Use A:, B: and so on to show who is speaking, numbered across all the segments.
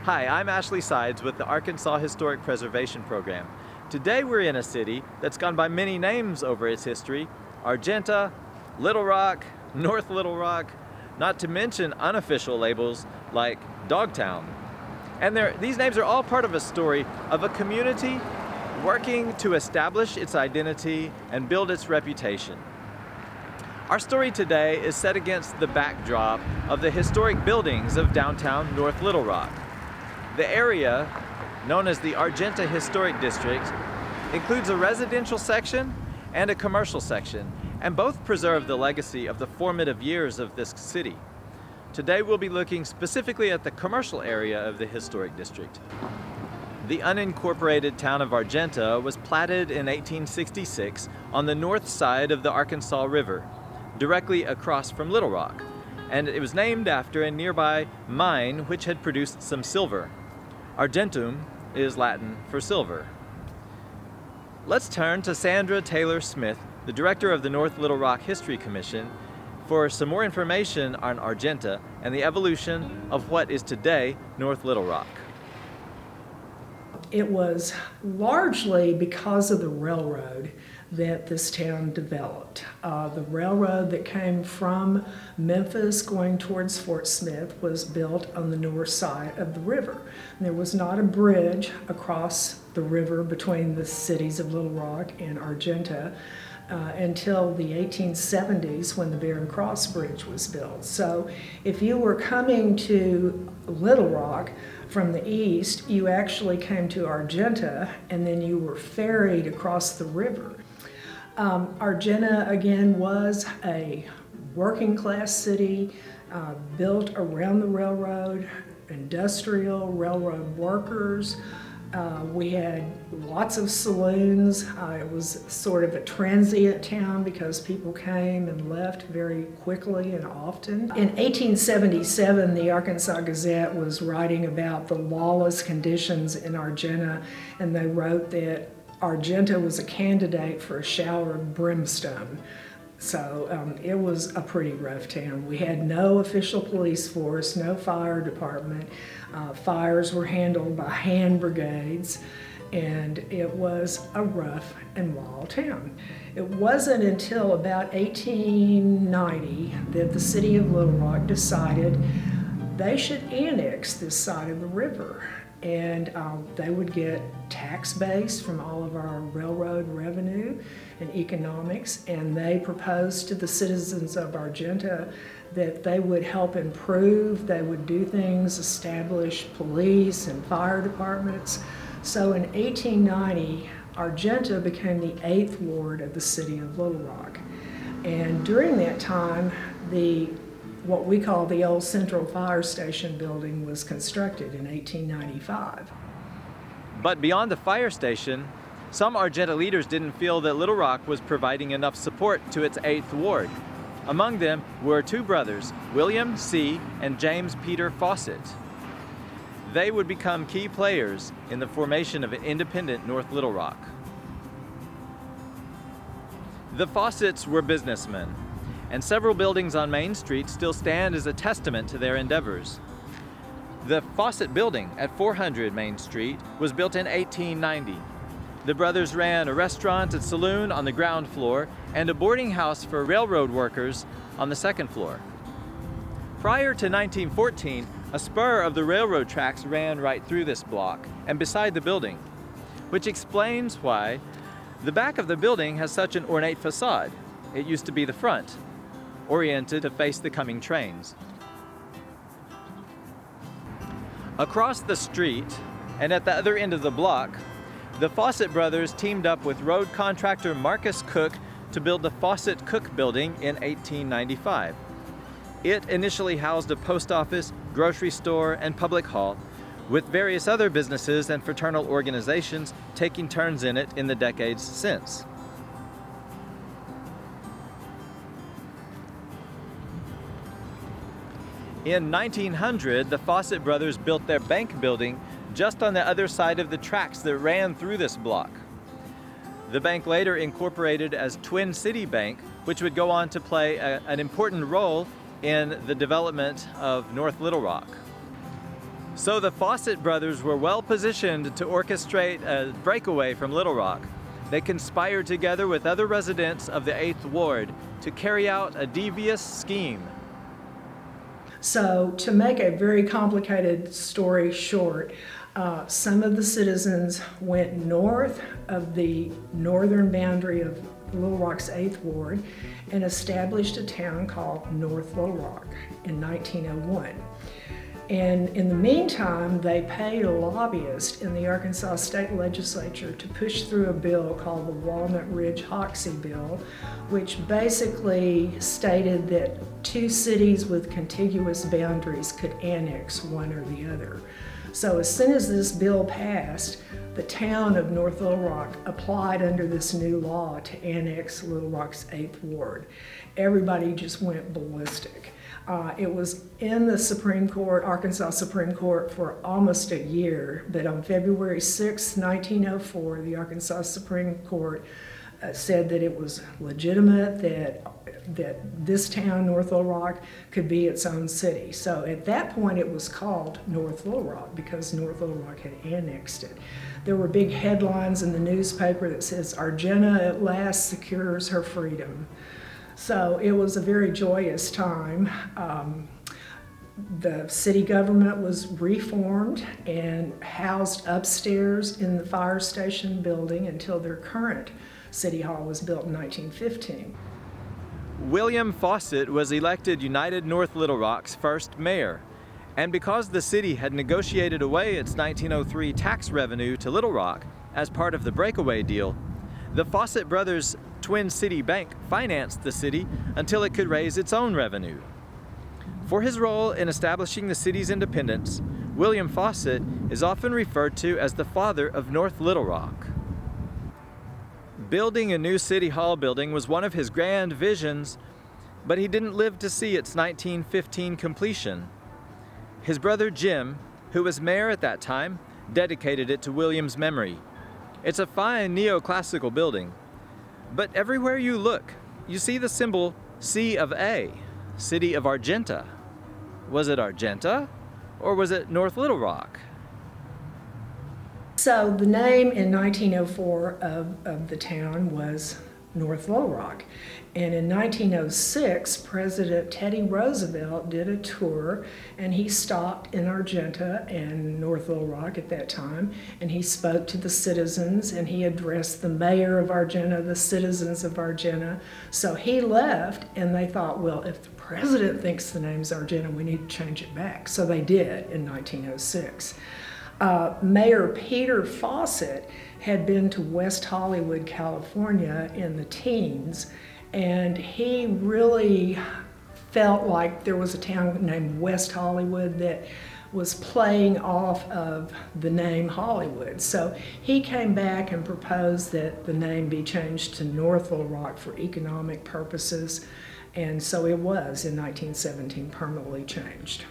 A: Hi, I'm Ashley Sides with the Arkansas Historic Preservation Program. Today we're in a city that's gone by many names over its history: Argenta, Little Rock, North Little Rock, not to mention unofficial labels like Dogtown. And these names are all part of a story of a community working to establish its identity and build its reputation. Our story today is set against the backdrop of the historic buildings of downtown North Little Rock. The area, known as the Argenta Historic District, includes a residential section and a commercial section, and both preserve the legacy of the formative years of this city. Today we'll be looking specifically at the commercial area of the historic district. The unincorporated town of Argenta was platted in 1866 on the north side of the Arkansas River, directly across from Little Rock, and it was named after a nearby mine which had produced some silver. Argentum is Latin for silver. Let's turn to Sandra Taylor Smith, the director of the North Little Rock History Commission, for some more information on Argenta and the evolution of what is today North Little Rock.
B: It was largely because of the railroad that this town developed. The railroad that came from Memphis going towards Fort Smith was built on the north side of the river. And there was not a bridge across the river between the cities of Little Rock and Argenta until the 1870s when the Barren Cross Bridge was built. So if you were coming to Little Rock from the east, you actually came to Argenta and then you were ferried across the river. Argenta, again, was a working class city built around the railroad, industrial railroad workers. We had lots of saloons. It was sort of a transient town because people came and left very quickly and often. In 1877, the Arkansas Gazette was writing about the lawless conditions in Argenta, and they wrote that Argenta was a candidate for a shower of brimstone. So it was a pretty rough town. We had no official police force, no fire department. Fires were handled by hand brigades, and it was a rough and wild town. It wasn't until about 1890 that the city of Little Rock decided they should annex this side of the river. And they would get tax base from all of our railroad revenue and economics, and they proposed to the citizens of Argenta that they would help improve, they would do things, establish police and fire departments. So in 1890, Argenta became the 8th ward of the city of Little Rock. And during that time, what we call the old Central Fire Station building was constructed in 1895.
A: But beyond the fire station, some Argenta leaders didn't feel that Little Rock was providing enough support to its 8th ward. Among them were two brothers, William C. and James Peter Faucet. They would become key players in the formation of an independent North Little Rock. The Faucets were businessmen, and several buildings on Main Street still stand as a testament to their endeavors. The Faucet Building at 400 Main Street was built in 1890. The brothers ran a restaurant and saloon on the ground floor and a boarding house for railroad workers on the 2nd floor. Prior to 1914, a spur of the railroad tracks ran right through this block and beside the building, which explains why the back of the building has such an ornate facade. It used to be the front, oriented to face the coming trains. Across the street and at the other end of the block, the Faucet brothers teamed up with road contractor Marcus Cook to build the Faucet Cook Building in 1895. It initially housed a post office, grocery store, and public hall, with various other businesses and fraternal organizations taking turns in it in the decades since. In 1900, the Faucet brothers built their bank building just on the other side of the tracks that ran through this block. The bank later incorporated as Twin City Bank, which would go on to play an important role in the development of North Little Rock. So the Faucet brothers were well positioned to orchestrate a breakaway from Little Rock. They conspired together with other residents of the 8th Ward to carry out a devious scheme.
B: So, to make a very complicated story short, some of the citizens went north of the northern boundary of Little Rock's 8th Ward and established a town called North Little Rock in 1901. And in the meantime, they paid a lobbyist in the Arkansas State Legislature to push through a bill called the Walnut Ridge-Hoxie Bill, which basically stated that two cities with contiguous boundaries could annex one or the other. So as soon as this bill passed, the town of North Little Rock applied under this new law to annex Little Rock's 8th Ward. Everybody just went ballistic. It was in the Supreme Court, Arkansas Supreme Court, for almost a year, but on February 6, 1904, the Arkansas Supreme Court said that it was legitimate, that this town, North Little Rock, could be its own city. So at that point it was called North Little Rock because North Little Rock had annexed it. There were big headlines in the newspaper that says, "Argenta at last secures her freedom." So it was a very joyous time. The city government was reformed and housed upstairs in the fire station building until their current city hall was built in 1915.
A: William Faucet was elected United North Little Rock's first mayor. And because the city had negotiated away its 1903 tax revenue to Little Rock as part of the breakaway deal, the Faucet brothers' Twin City Bank financed the city until it could raise its own revenue. For his role in establishing the city's independence, William Faucet is often referred to as the father of North Little Rock. Building a new city hall building was one of his grand visions, but he didn't live to see its 1915 completion. His brother Jim, who was mayor at that time, dedicated it to William's memory. It's a fine neoclassical building, but everywhere you look, you see the symbol C of A, City of Argenta. Was it Argenta, or was it North Little Rock?
B: So the name in 1904 of the town was North Little Rock. And in 1906, President Teddy Roosevelt did a tour, and he stopped in Argenta and North Little Rock at that time, and he spoke to the citizens, and he addressed the mayor of Argenta, the citizens of Argenta. So he left, and they thought, well, if the president thinks the name's Argenta, we need to change it back. So they did in 1906. Mayor Peter Faucet had been to West Hollywood, California in the teens, and he really felt like there was a town named West Hollywood that was playing off of the name Hollywood. So he came back and proposed that the name be changed to North Little Rock for economic purposes, and so it was in 1917 permanently changed.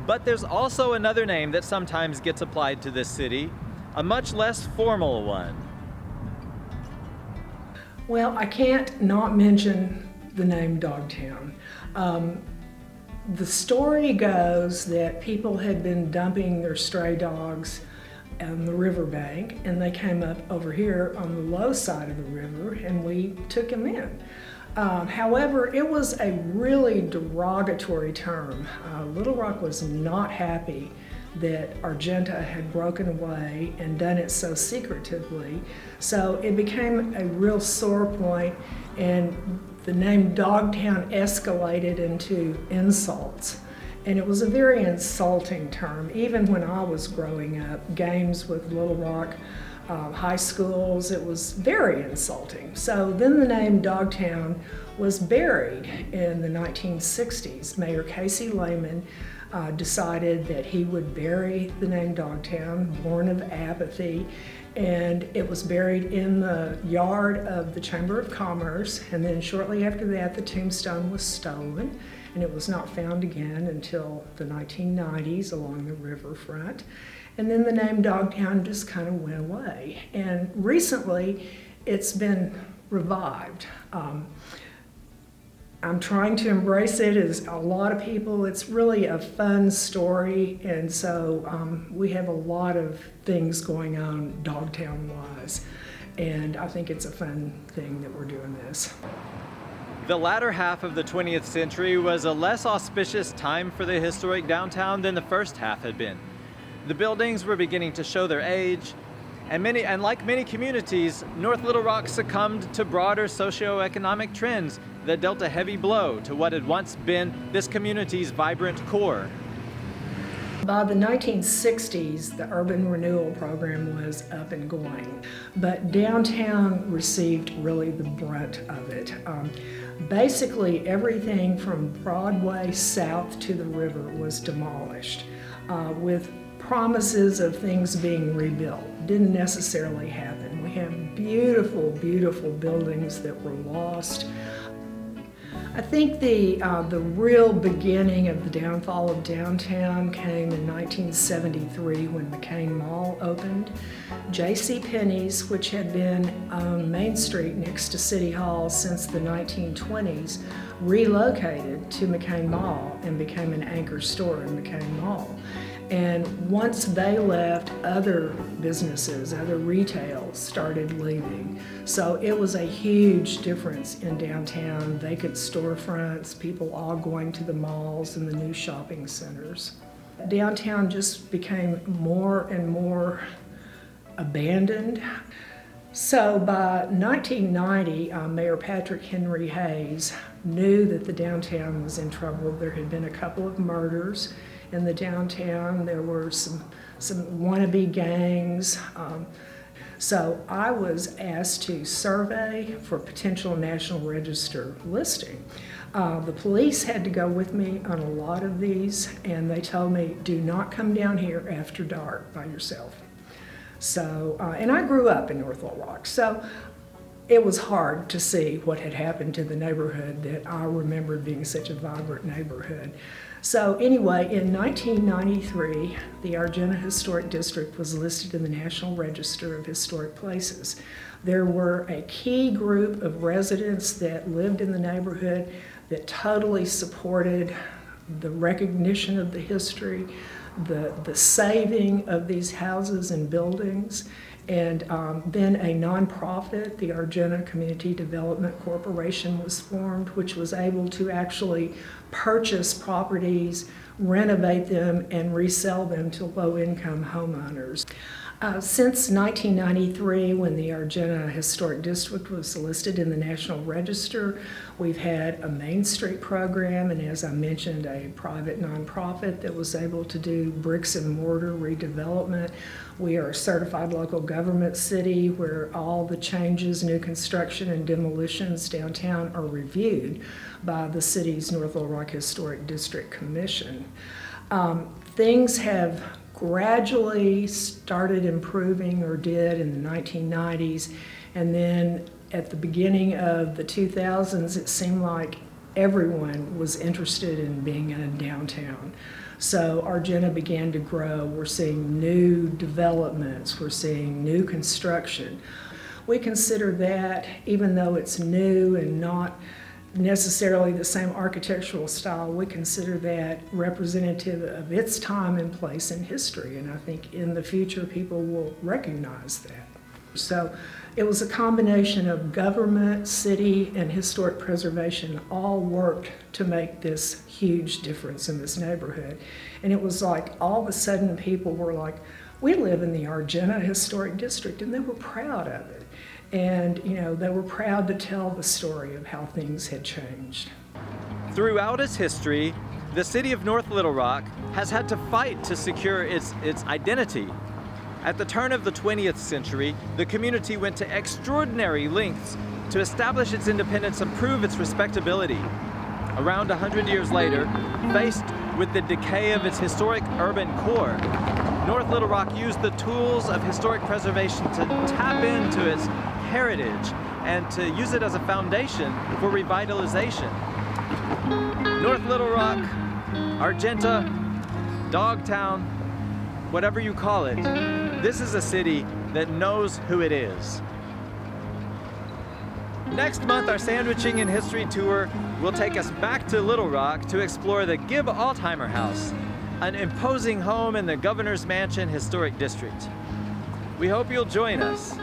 A: But there's also another name that sometimes gets applied to this city, a much less formal one.
B: Well, I can't not mention the name Dogtown. The story goes that people had been dumping their stray dogs on the riverbank, and they came up over here on the low side of the river, and we took them in. However, it was a really derogatory term. Little Rock was not happy that Argenta had broken away and done it so secretively. So it became a real sore point, and the name Dogtown escalated into insults. And it was a very insulting term. Even when I was growing up, games with Little Rock, high schools, it was very insulting. So then the name Dogtown was buried in the 1960s. Mayor Casey Lehman decided that he would bury the name Dogtown, born of apathy, and it was buried in the yard of the Chamber of Commerce, and then shortly after that the tombstone was stolen, and it was not found again until the 1990s along the riverfront. And then the name Dogtown just kind of went away. And recently, it's been revived. I'm trying to embrace it as a lot of people. It's really a fun story, and so we have a lot of things going on Dogtown-wise, and I think it's a fun thing that we're doing this.
A: The latter half of the 20th century was a less auspicious time for the historic downtown than the first half had been. The buildings were beginning to show their age, and like many communities, North Little Rock succumbed to broader socioeconomic trends that dealt a heavy blow to what had once been this community's vibrant core.
B: By the 1960s, the urban renewal program was up and going, but downtown received really the brunt of it. Basically, everything from Broadway south to the river was demolished, with promises of things being rebuilt. Didn't necessarily happen. We have beautiful, beautiful buildings that were lost. I think the real beginning of the downfall of downtown came in 1973 when McCain Mall opened. J.C. Penney's, which had been on Main Street next to City Hall since the 1920s, relocated to McCain Mall and became an anchor store in McCain Mall. And once they left, other businesses, other retail started leaving. So it was a huge difference in downtown. Vacant storefronts, people all going to the malls and the new shopping centers. Downtown just became more and more abandoned. So by 1990, Mayor Patrick Henry Hayes knew that the downtown was in trouble. There had been a couple of murders in the downtown. There were some wannabe gangs. So I was asked to survey for potential National Register listing. The police had to go with me on a lot of these, and they told me, do not come down here after dark by yourself. So, and I grew up in North Little Rock, so it was hard to see what had happened to the neighborhood that I remembered being such a vibrant neighborhood. So anyway, in 1993, the Argenta Historic District was listed in the National Register of Historic Places. There were a key group of residents that lived in the neighborhood that totally supported the recognition of the history, the saving of these houses and buildings. And then a nonprofit, the Argenta Community Development Corporation, was formed, which was able to actually purchase properties, renovate them, and resell them to low-income homeowners. Since 1993, when the Argenta Historic District was listed in the National Register, we've had a Main Street program, and as I mentioned, a private nonprofit that was able to do bricks and mortar redevelopment. We are a certified local government city where all the changes, new construction, and demolitions downtown are reviewed by the city's North Little Rock Historic District Commission. Things have gradually started improving, or did, in the 1990s, and then at the beginning of the 2000s, it seemed like everyone was interested in being in a downtown. So Argenta began to grow. We're seeing new developments, we're seeing new construction. We consider that, even though it's new and not necessarily the same architectural style, we consider that representative of its time and place in history, and I think in the future people will recognize that. So it was a combination of government, city, and historic preservation all worked to make this huge difference in this neighborhood. And it was like all of a sudden people were like, we live in the Argenta Historic District, and they were proud of it. And you know, they were proud to tell the story of how things had changed.
A: Throughout its history, the city of North Little Rock has had to fight to secure its identity. At the turn of the 20th century, the community went to extraordinary lengths to establish its independence and prove its respectability. Around 100 years later, faced with the decay of its historic urban core, North Little Rock used the tools of historic preservation to tap into its heritage and to use it as a foundation for revitalization. North Little Rock, Argenta, Dogtown, whatever you call it, this is a city that knows who it is. Next month, our Sandwiching in History tour will take us back to Little Rock to explore the Gibb Altheimer House, an imposing home in the Governor's Mansion Historic District. We hope you'll join us.